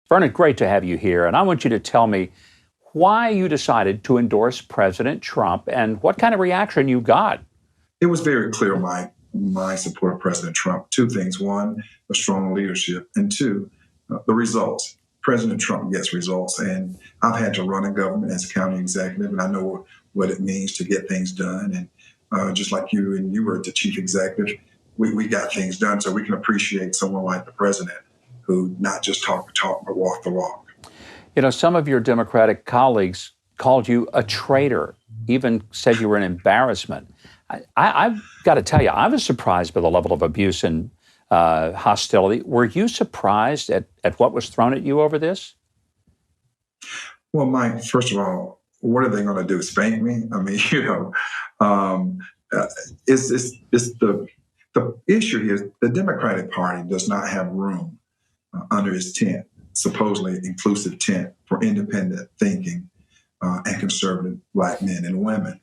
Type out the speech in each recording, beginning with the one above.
Vernon, great to have you here. And I want you to tell me why you decided to endorse President Trump and what kind of reaction you got. It was very clear, my support of President Trump. Two things. One, the strong leadership. And two, the results. President Trump gets results. And I've had to run a government as a county executive, and I know what it means to get things done. And just like you, and you were the chief executive, we got things done. So we can appreciate someone like the president who not just talk the talk, but walk the walk. You know, some of your Democratic colleagues called you a traitor, even said you were an embarrassment. I've got to tell you, I was surprised by the level of abuse and hostility. Were you surprised at what was thrown at you over this? Well, Mike, first of all, what are they going to do? Spank me? I mean, it's the issue here is the Democratic Party does not have room under its tent, supposedly inclusive tent for independent thinking and conservative Black men and women.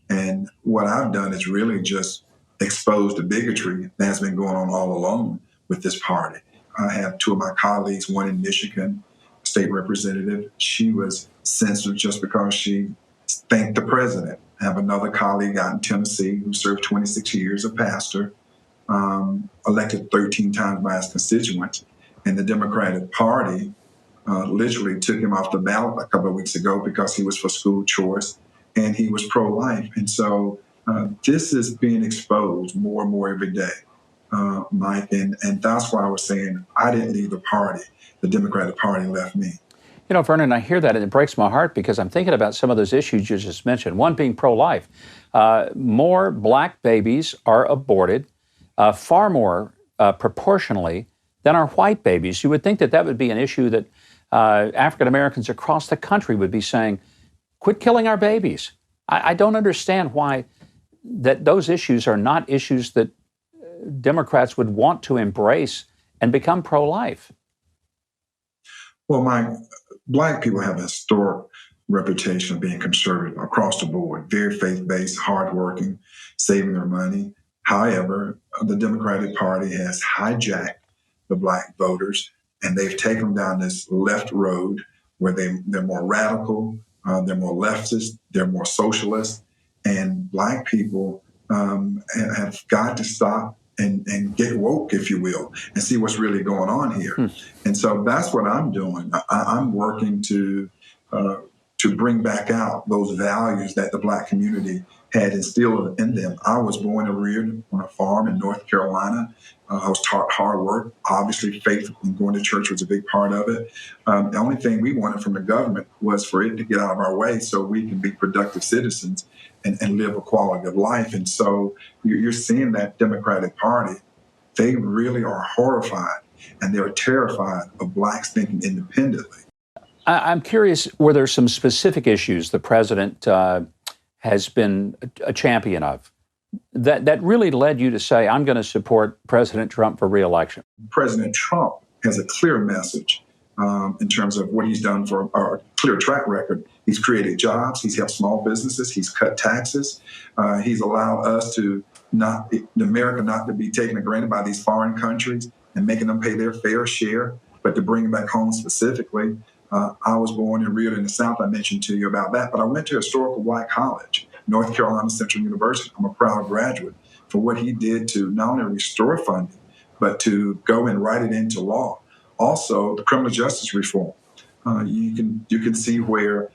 And what I've done is really just expose the bigotry that has been going on all along with this party. I have two of my colleagues, one in Michigan, state representative. She was censored just because she thanked the president. I have another colleague out in Tennessee who served 26 years, a pastor, elected 13 times by his constituents. And the Democratic Party literally took him off the ballot a couple of weeks ago because he was for school choice and he was pro-life. And so this is being exposed more and more every day, Mike. And that's why I was saying I didn't leave the party. The Democratic Party left me. You know, Vernon, I hear that and it breaks my heart because I'm thinking about some of those issues you just mentioned. One being pro-life. More Black babies are aborted, far more proportionally than are white babies. You would think that that would be an issue that African Americans across the country would be saying, quit killing our babies. I don't understand why that those issues are not issues that Democrats would want to embrace and become pro-life. Well, Mike, Black people have a historic reputation of being conservative across the board, very faith-based, hardworking, saving their money. However, the Democratic Party has hijacked the Black voters, and they've taken them down this left road where they're more radical, they're more leftist, they're more socialist, and Black people have got to stop and get woke, if you will, and see what's really going on here. And so that's what I'm doing. I'm working to bring back out those values that the Black community had instilled in them. I was born and reared on a farm in North Carolina. I was taught hard work. Obviously, faith and going to church was a big part of it. The only thing we wanted from the government was for it to get out of our way so we can be productive citizens and live a quality of life. And so you're seeing that Democratic Party, they really are horrified and they're terrified of Blacks thinking independently. I'm curious, were there some specific issues the president has been a champion of that really led you to say, I'm going to support President Trump for re-election? President Trump has a clear message in terms of what he's done for our clear track record. He's created jobs. He's helped small businesses. He's cut taxes. He's allowed us to America not to be taken for granted by these foreign countries and making them pay their fair share, but to bring them back home specifically. I was born and reared in the South. I mentioned to you about that, but I went to a historical Black college, North Carolina Central University. I'm a proud graduate for what he did to not only restore funding, but to go and write it into law. Also, the criminal justice reform. You can see where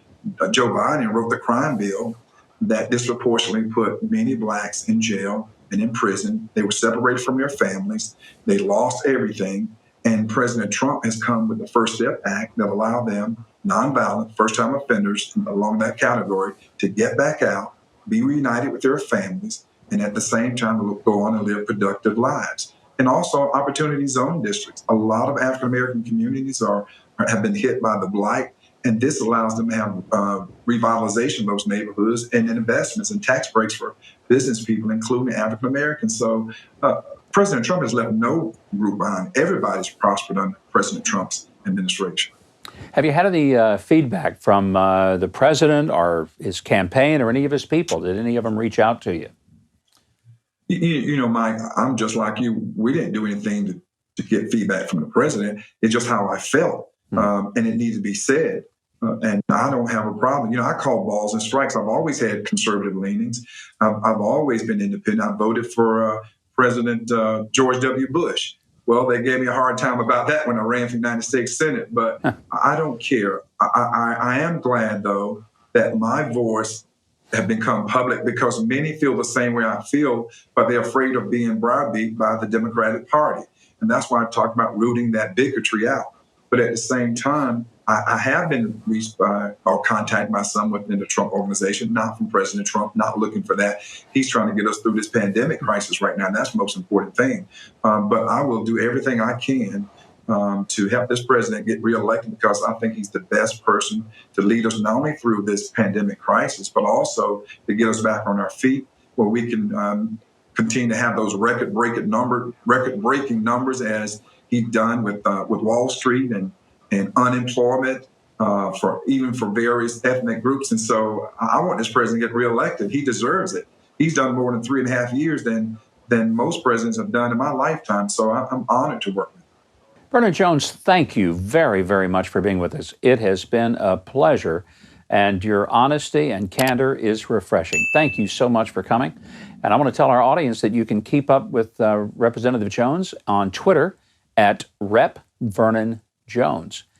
Joe Biden wrote the crime bill that disproportionately put many Blacks in jail and in prison. They were separated from their families. They lost everything. And President Trump has come with the First Step Act that allowed them, nonviolent, first-time offenders along that category, to get back out, be reunited with their families, and at the same time go on and live productive lives. And also opportunity zone districts. A lot of African-American communities have been hit by the blight, and this allows them to have revitalization of those neighborhoods and investments and tax breaks for business people, including African-Americans. So President Trump has left no group behind. Everybody's prospered under President Trump's administration. Have you had any feedback from the president or his campaign or any of his people? Did any of them reach out to you? You know, Mike, I'm just like you. We didn't do anything to get feedback from the president. It's just how I felt. and it needs to be said. And I don't have a problem. You know, I call balls and strikes. I've always had conservative leanings. I've always been independent. I voted for President George W. Bush. Well, they gave me a hard time about that when I ran for the United States Senate, but I don't care. I am glad, though, that my voice have become public because many feel the same way I feel, but they're afraid of being browbeat by the Democratic Party. And that's why I talk about rooting that bigotry out. But at the same time, I have been reached by or contacted by someone within the Trump organization, not from President Trump, not looking for that. He's trying to get us through this pandemic crisis right now. And that's the most important thing. But I will do everything I can to help this president get reelected because I think he's the best person to lead us not only through this pandemic crisis, but also to get us back on our feet where we can continue to have those record-breaking numbers as he's done with Wall Street and unemployment for various ethnic groups. And so I want this president to get reelected. He deserves it. He's done more than 3.5 years than most presidents have done in my lifetime. So I'm honored to work with him. Vernon Jones, thank you very, very much for being with us. It has been a pleasure, and your honesty and candor is refreshing. Thank you so much for coming. And I want to tell our audience that you can keep up with Representative Jones on Twitter at Rep. Vernon Jones.